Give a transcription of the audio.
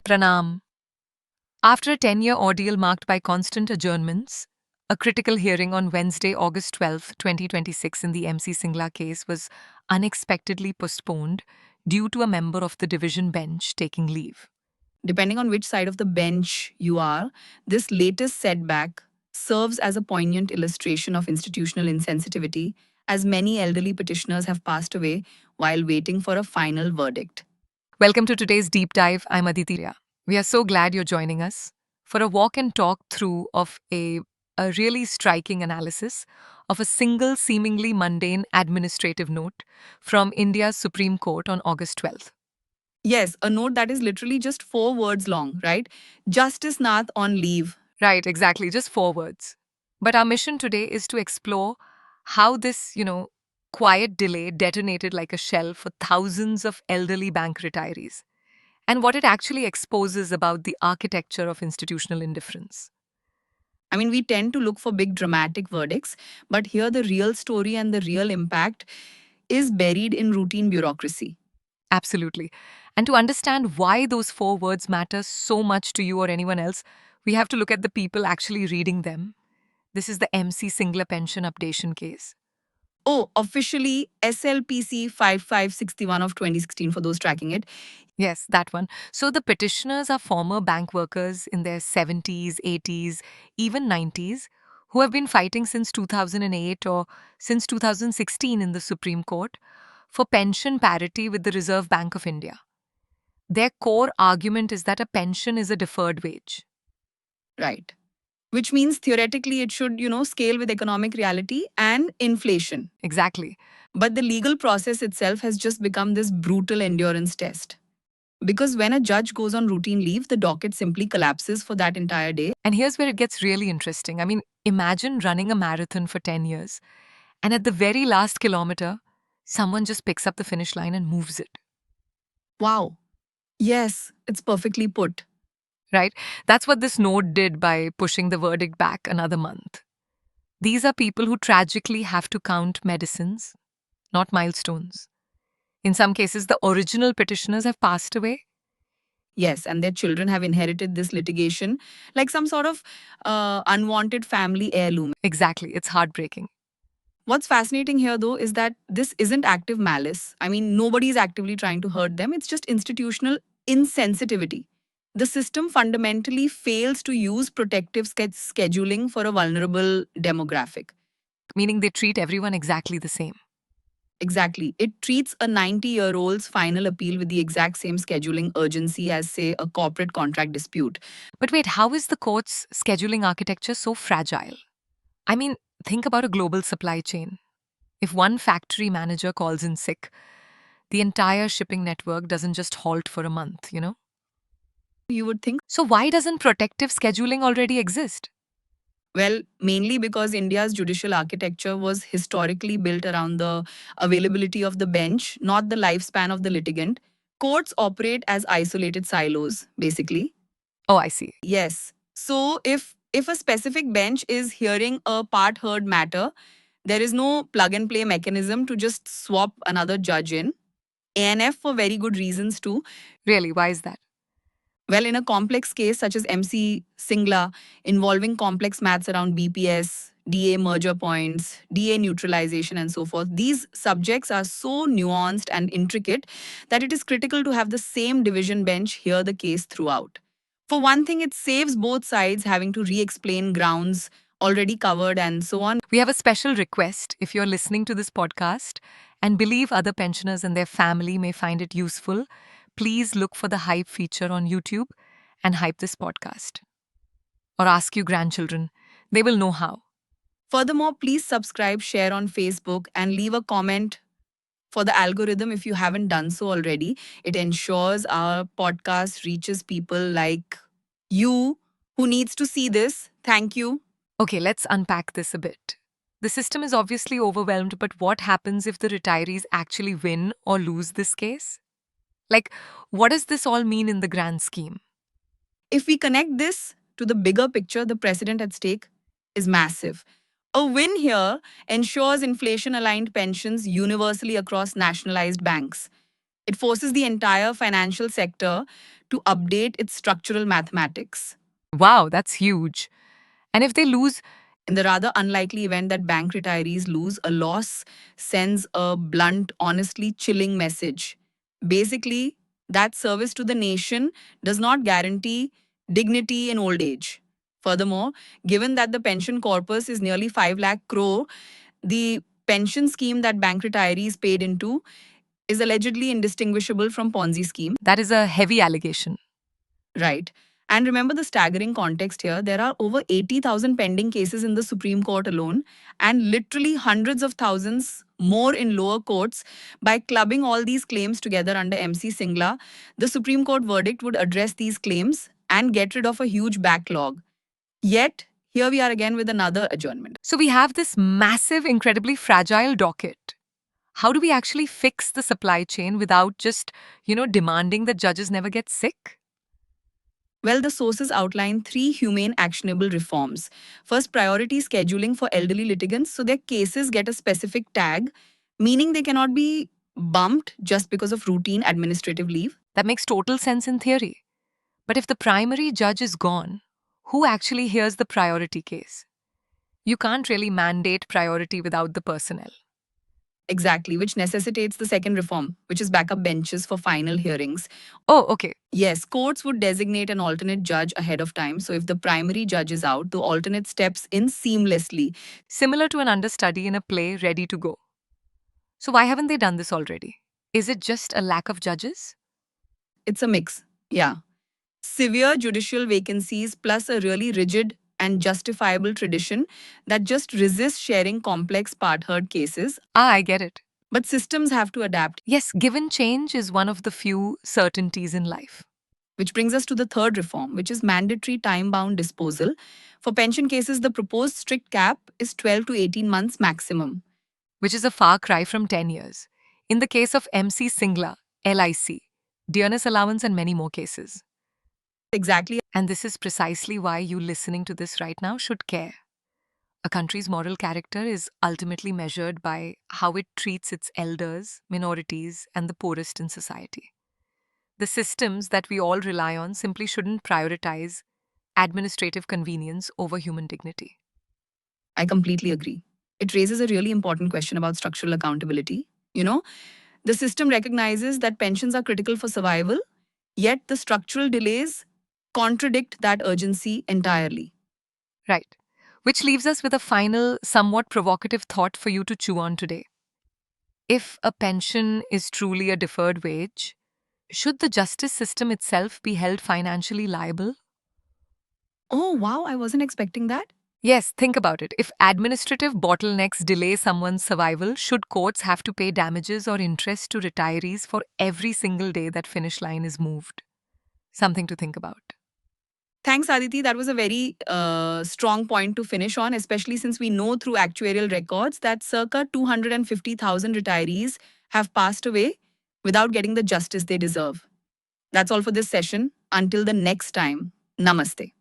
Pranam. After a 10-year ordeal marked by constant adjournments, a critical hearing on Wednesday, August 12, 2026 in the MC Singla case was unexpectedly postponed due to a member of the division bench taking leave. Depending on which side of the bench you are, this latest setback serves as a poignant illustration of institutional insensitivity, as many elderly petitioners have passed away while waiting for a final verdict. Welcome to today's deep dive. I'm Aditi. We are so glad you're joining us for a walk and talk through of a really striking analysis of a single seemingly mundane administrative note from India's Supreme Court on August 12th. Yes, a note that is literally just 4 words long, right? Justice Nath on leave. Right, exactly, just 4 words. But our mission today is to explore how this, quiet delay detonated like a shell for thousands of elderly bank retirees, and what it actually exposes about the architecture of institutional indifference. I mean, we tend to look for big dramatic verdicts, but here the real story and the real impact is buried in routine bureaucracy. Absolutely. And to understand why those 4 words matter so much to you or anyone else, we have to look at the people actually reading them. This is the MC Singla pension updation case. Oh, officially SLPC 5561 of 2016 for those tracking it. Yes, that one. So the petitioners are former bank workers in their 70s, 80s, even 90s, who have been fighting since 2008 or since 2016 in the Supreme Court for pension parity with the Reserve Bank of India. Their core argument is that a pension is a deferred wage. Right. Which means theoretically it should, scale with economic reality and inflation. Exactly. But the legal process itself has just become this brutal endurance test. Because when a judge goes on routine leave, the docket simply collapses for that entire day. And here's where it gets really interesting. I mean, imagine running a marathon for 10 years, and at the very last kilometer, someone just picks up the finish line and moves it. Wow. Yes, it's perfectly put. Right? That's what this note did by pushing the verdict back another month. These are people who tragically have to count medicines, not milestones. In some cases, the original petitioners have passed away. Yes, and their children have inherited this litigation like some sort of unwanted family heirloom. Exactly, it's heartbreaking. What's fascinating here, though, is that this isn't active malice. I mean, nobody's actively trying to hurt them. It's just institutional insensitivity. The system fundamentally fails to use protective scheduling for a vulnerable demographic. Meaning they treat everyone exactly the same. Exactly. It treats a 90-year-old's final appeal with the exact same scheduling urgency as, say, a corporate contract dispute. But wait, how is the court's scheduling architecture so fragile? I mean, think about a global supply chain. If one factory manager calls in sick, the entire shipping network doesn't just halt for a month. You would think, So, why doesn't protective scheduling already exist? well, mainly because India's judicial architecture was historically built around the availability of the bench, not the lifespan of the litigant. Courts operate as isolated silos, basically. Oh, I see. Yes. So if a specific bench is hearing a part heard matter, there is no plug and play mechanism to just swap another judge in. ANF for very good reasons too. Really, why is that? Well, in a complex case such as MC Singla, involving complex maths around BPS, DA merger points, DA neutralization, and so forth, these subjects are so nuanced and intricate that it is critical to have the same division bench hear the case throughout. For one thing, it saves both sides having to re explain grounds already covered and so on. We have a special request. If you're listening to this podcast and believe other pensioners and their family may find it useful, please look for the hype feature on YouTube and hype this podcast. Or ask your grandchildren. They will know how. Furthermore, please subscribe, share on Facebook, and leave a comment for the algorithm if you haven't done so already. It ensures our podcast reaches people like you who needs to see this. Thank you. Okay, let's unpack this a bit. The system is obviously overwhelmed, but what happens if the retirees actually win or lose this case? Like, what does this all mean in the grand scheme? If we connect this to the bigger picture, the precedent at stake is massive. A win here ensures inflation aligned pensions universally across nationalized banks. It forces the entire financial sector to update its structural mathematics. Wow, that's huge. And if they lose, In the rather unlikely event that bank retirees lose, a loss sends a blunt, honestly chilling message. Basically, that service to the nation does not guarantee dignity in old age. Furthermore, given that the pension corpus is nearly 5 lakh crore, the pension scheme that bank retirees paid into is allegedly indistinguishable from Ponzi scheme. that is a heavy allegation. Right. And remember the staggering context here. There are over 80,000 pending cases in the Supreme Court alone, and literally hundreds of thousands more in lower courts. By clubbing all these claims together under MC Singla, the Supreme Court verdict would address these claims and get rid of a huge backlog. Yet, here we are again with another adjournment. So we have this massive, incredibly fragile docket. How do we actually fix the supply chain without just, demanding that judges never get sick? Well, the sources outline three humane actionable reforms. First, priority scheduling for elderly litigants so their cases get a specific tag, meaning they cannot be bumped just because of routine administrative leave. That makes total sense in theory. But if the primary judge is gone, who actually hears the priority case? You can't really mandate priority without the personnel. Exactly, which necessitates the second reform, which is backup benches for final hearings. Oh, okay. Yes, courts would designate an alternate judge ahead of time. So if the primary judge is out, the alternate steps in seamlessly. Similar to an understudy in a play ready to go. So why haven't they done this already? Is it just a lack of judges? It's a mix. Yeah. Severe judicial vacancies plus a really rigid and justifiable tradition that just resists sharing complex part heard cases. Ah, I get it. But systems have to adapt. Yes, given change is one of the few certainties in life, Which brings us to the third reform, which is mandatory time bound disposal. For pension cases, the proposed strict cap is 12 to 18 months maximum. which is a far cry from 10 years. In the case of MC Singla, LIC, dearness allowance, and many more cases. Exactly. And this is precisely why you listening to this right now should care. A country's moral character is ultimately measured by how it treats its elders, minorities, and the poorest in society. The systems that we all rely on simply shouldn't prioritize administrative convenience over human dignity. I completely agree. It raises a really important question about structural accountability. You know, the system recognizes that pensions are critical for survival, yet the structural delays contradict that urgency entirely. Right. Which leaves us with a final, somewhat provocative thought for you to chew on today. If a pension is truly a deferred wage, should the justice system itself be held financially liable? Oh, wow, I wasn't expecting that. Yes, think about it. If administrative bottlenecks delay someone's survival, should courts have to pay damages or interest to retirees for every single day that finish line is moved? Something to think about. Thanks, Aditi. That was a very strong point to finish on, especially since we know through actuarial records that circa 250,000 retirees have passed away without getting the justice they deserve. That's all for this session. Until the next time, namaste.